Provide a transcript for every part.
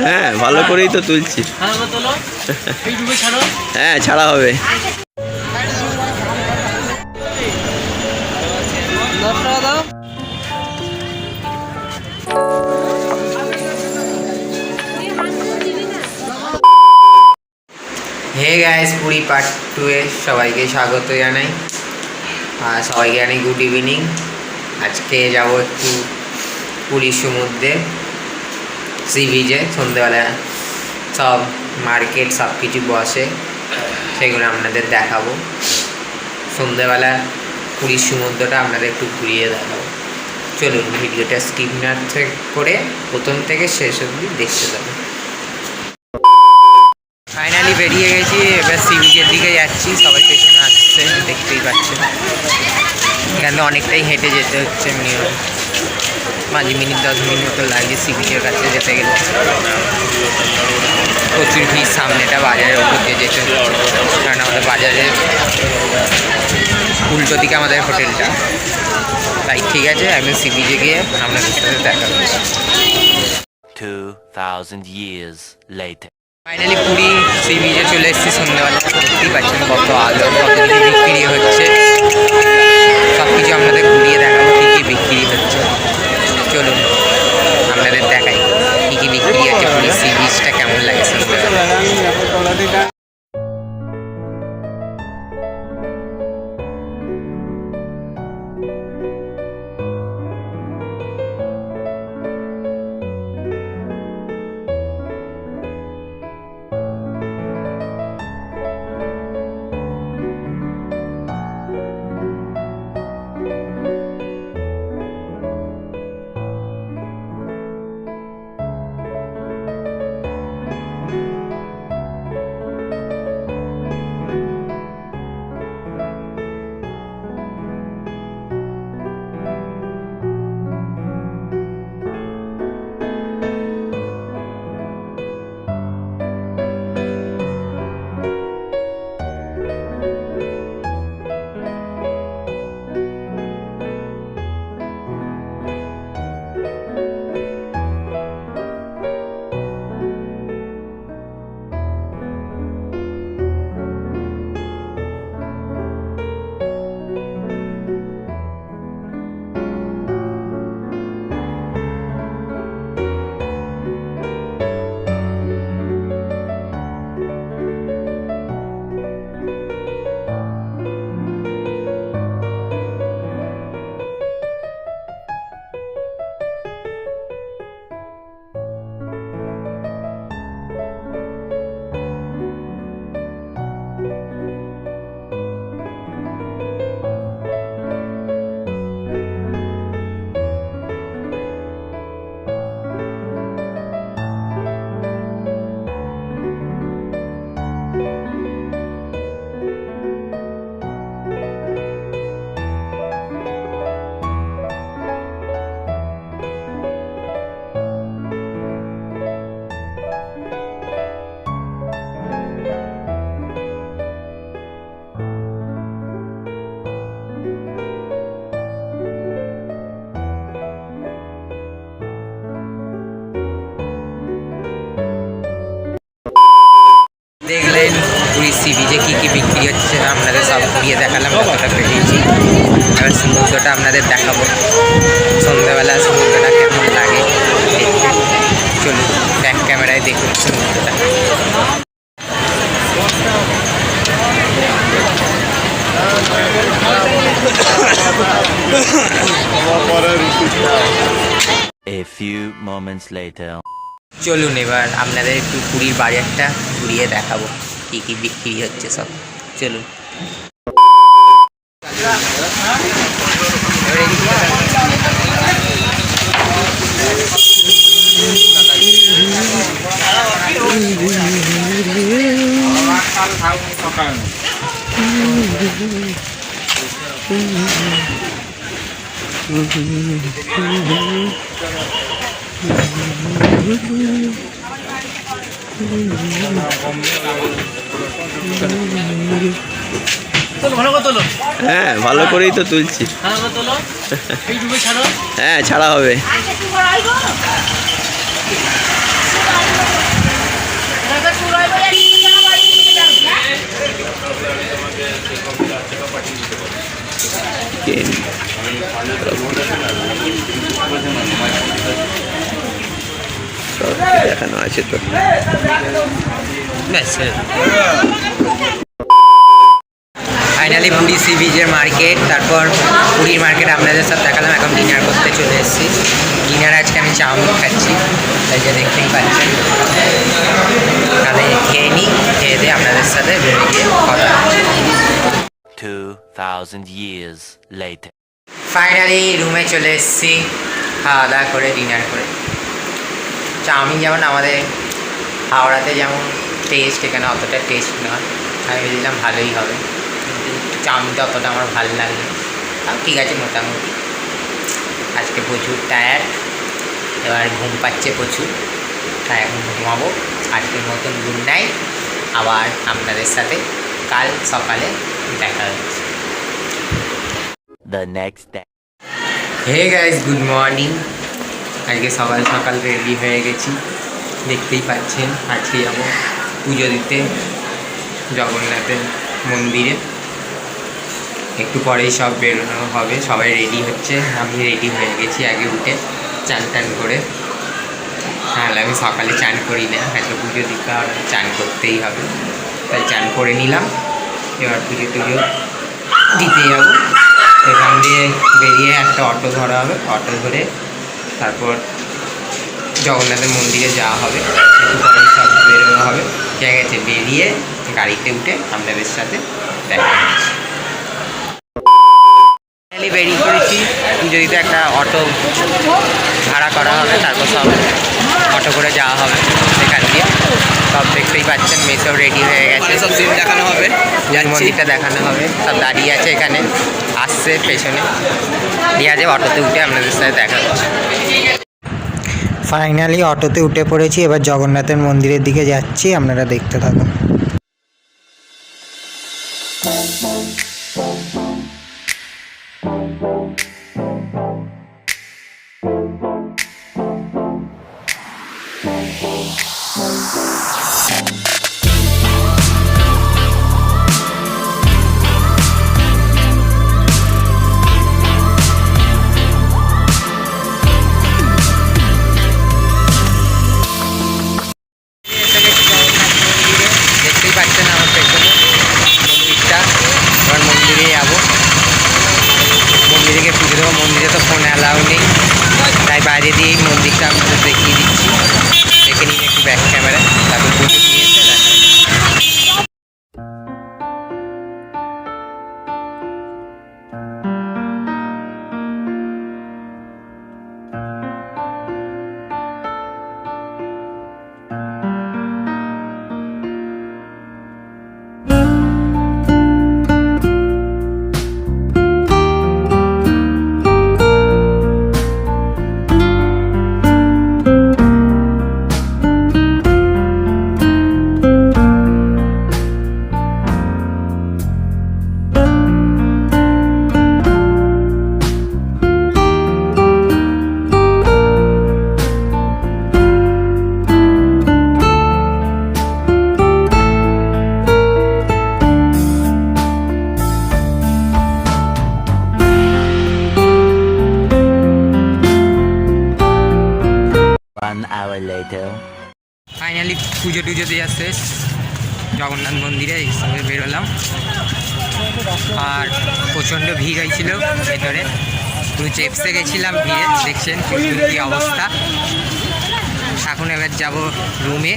হ্যাঁ, ভালো করেই তো তুলছি। হ্যাঁ, ছাড়া হবে। হে গাইস, পুরী পার্ট 2 এ সবাইকে স্বাগত জানাই। আর সবাইকে জানাই গুড ইভিনিং। আজকে যাব একটু পুরী সমুদ্রে, সি বিচে। সন্ধ্যেবেলা সব মার্কেট সব কিছু বসে, সেগুলো আপনাদের দেখাবো। সন্ধ্যেবেলা পুরীর সমুদ্রটা আপনাদের একটু ঘুরিয়ে দেখাবো। চলুন, ভিডিওটা স্কিপ না করে প্রথম থেকে শেষ অবধি দেখতে যাবো। ফাইনালি বেরিয়ে গেছি, এবার সি বিচের দিকে যাচ্ছি। সবাই পেছনে আসছে, দেখতেই পাচ্ছেন। এখানে অনেকটাই হেঁটে যেতে হচ্ছে, মিনিমাম 5 মিনিট 10 মিনিট মতো লাগে সি বিচের কাছে যেতে গেলে। প্রচুর ভিড়, সামনেটা বাজারের ওপর দিয়ে যেতে হচ্ছে, কারণ আমাদের বাজারের উল্টো দিকে আমাদের হোটেলটা। তাই ঠিক আছে, আমি সি বিচে গিয়ে আপনাদের সাথে দেখা হচ্ছে। 2000 years later. Finally Puri sea বিচে চলে এসেছি সন্ধ্যাবেলা। দেখতেই পাচ্ছেন কত আলো, কত কিছু বিক্রি হচ্ছে। সব কিছু আপনাদের ঘুরিয়ে দেখাবো, কী কী বিক্রি হচ্ছে। চলুন আপনাদের দেখাই কী কী বিক্রি হচ্ছে, পুরী সি বিচটা কেমন লাগে সন্ধ্যাবেলা। দেখলেন পুরী সি বিচে কী কী বিক্রি হচ্ছে, আপনাদের সব ঘুরিয়ে দেখালাম, কতটা পেরিয়েছি। এবার সমুদ্রটা আপনাদের দেখাবো, সন্ধ্যাবেলা সমুদ্রটা কেমন লাগে দেখতে। চলুন ব্যাক ক্যামেরায় দেখুন সমুদ্রটা। A few moments later. চলুন এবার আপনাদের একটু পুরীর বাজারটা ঘুরিয়ে দেখাবো, কী কী বিক্রি হচ্ছে সব। চলুন। হ্যাঁ, ভালো করেই তো তুলছি। হ্যাঁ, ছাড়া হবে। কেন সব দেখানো আছে তো। ফাইনালি পুরী সি বিচের মার্কেট, তারপর পুরীর মার্কেট আপনাদের সাথে দেখালাম। এখন ডিনার করতে চলে এসেছি। ডিনার আজকে আমি চাউমিন খাচ্ছি, তাই যে দেখতেই পাচ্ছেন। তাহলে খেয়ে নিই, খেয়ে দিয়ে আপনাদের সাথে বেরিয়ে কথা হচ্ছে। 2000 years later. ফাইনালি রুমে চলে এসেছি খাওয়া দাওয়া করে, ডিনার করে। চাউমিন যেমন আমাদের হাওড়াতে যেমন টেস্ট, এখানে অতটা টেস্ট নয়। আমি ভেবেছিলাম ভালোই হবে, কিন্তু চাউমিনটা অতটা আমার ভালো লাগলো। তাও ঠিক আছে মোটামুটি। আজকে প্রচুর টায়ার্ড, এবার ঘুম পাচ্ছে প্রচুর, তাই এখন ঘুমাবো। আজকের মতন গুড নাইট। আবার আপনাদের সাথে কাল সকালে দেখা হচ্ছে। The next day. Hey guys, good morning. আজকে সকাল সকাল রেডি হয়ে গেছি, দেখতেই পাচ্ছেন। আজকে যাবো পুজো দিতে জগন্নাথের মন্দিরে। একটু পরেই সব বেরোনো হবে, সবাই রেডি হচ্ছে। আমি রেডি হয়ে গেছি আগে উঠে চান টান করে। তাহলে আমি সকালে চান করি না, হয়তো পুজো দিতে হবে, চান করতেই হবে, তাই চান করে নিলাম। এবার পুজো টুজো দিতে যাবো। এখান দিয়ে বেরিয়ে একটা অটো ধরা হবে, অটো ধরে তারপর জগন্নাথের মন্দিরে যাওয়া হবে। একটু পরেই সব বেরোনো হবে। ঠিক আছে, বেরিয়ে গাড়িতে উঠে আপনাদের সাথে দেখা হচ্ছে। ফাইনালি বেরিয়ে পড়েছি পুজো দিতে। একটা অটো ভাড়া করা হবে, তারপর সব অটো করে যাওয়া হবে সেখান দিয়ে। সব দেখতেই পাচ্ছেন, মেয়েসব রেডি হয়ে গেছে, সব সিন দেখানো হবে, মন্দিরটা দেখানো হবে। সব দাঁড়িয়ে আছে এখানে, আসছে পেছনে। দিয়ে আছে অটোতে উঠে আপনাদের সাথে দেখা হচ্ছে। ফাইনালি অটোতে উঠে পড়েছি, এবার জগন্নাথের মন্দিরের দিকে যাচ্ছি, আপনারা দেখতে থাকুন। দেখতেই পাচ্ছেন আমার পেছনে মন্দিরটা। এবার মন্দিরে যাবো, মন্দিরে গিয়ে পুজো দেবো। মন্দিরে তো ফোন অ্যালাউ নেই, তাই বাইরে দিয়েই মন্দিরটা আপনাদের দেখিয়ে দিচ্ছি। দেখে নিন একটু ব্যাক ক্যামেরা, তারপর পুজো নিয়েছে দেখা হচ্ছে। Later. ফাইনালি পুজো টুজো দেওয়া শেষ, জগন্নাথ মন্দিরে এই সঙ্গে বেরোলাম। আর প্রচণ্ড ভিড় হয়েছিল ভেতরে, পুরো চেপসে গেছিলাম ভিড়ে। দেখছেন কী অবস্থা। এখন এবার যাব রুমে,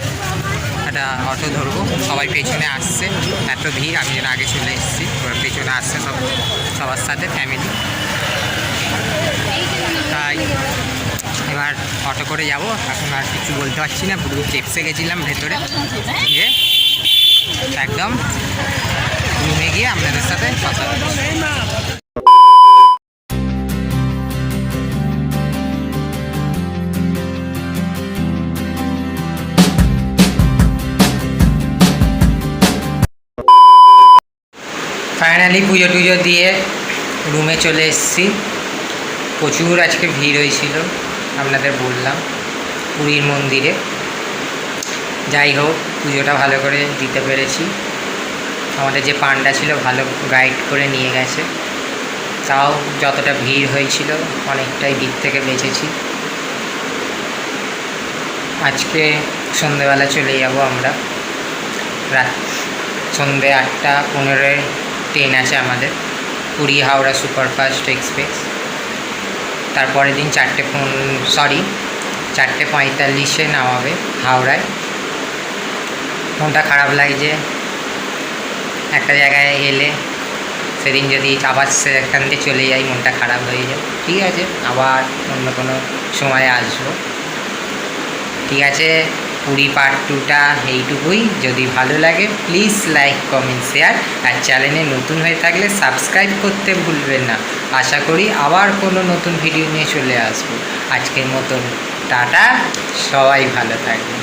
একটা অটো ধরবো। সবাই পেছনে আসছে, এত ভিড়। আমি যেন আগে চলে এসেছি, এবার পেছনে আসছে সব, সবার সাথে ফ্যামিলি। তাই এবার অটো করে যাব। এখন আর কিছু বলতে পারছি না, পুরো চেপসে গেছিলাম ভেতরে। গিয়ে একদম রুমে গিয়ে আপনাদের সাথে কথা বলছি। ফাইনালি পুজো টুজো দিয়ে রুমে চলে এসেছি। প্রচুর আজকে ভিড় হয়েছিল, আপনাদের বললাম পুরীর মন্দিরে। যাই হোক, পুজোটা ভালো করে দিতে পেরেছি। আমাদের যে পান্ডা ছিল ভালো গাইড করে নিয়ে গেছে, তাও যতটা ভিড় হয়েছিল অনেকটাই দিক থেকে বেঁচেছি। আজকে সন্ধেবেলা চলে যাব আমরা, রাত সন্ধে 8:15 ট্রেন আছে আমাদের, পুরী হাওড়া সুপারফাস্ট এক্সপ্রেস। তারপরের দিন 4:45-এ নামাবে হাওড়ায়। মনটা খারাপ লাগছে একটা জায়গায় এলে, সেদিন যদি আবার সেখান থেকে চলে যাই মনটা খারাপ হয়ে যায়। ঠিক আছে, আবার অন্য কোনো সময় আসবো। ঠিক আছে, পুরী পার্ট 2টা এইটুকুই। যদি ভালো লাগে প্লিজ লাইক, কমেন্ট, শেয়ার, আর চ্যানেলে নতুন হয়ে থাকলে সাবস্ক্রাইব করতে ভুলবেন না। আশা করি আবার কোনো নতুন ভিডিও নিয়ে চলে আসবো। আজকের মতন টাটা, সবাই ভালো থাকবে।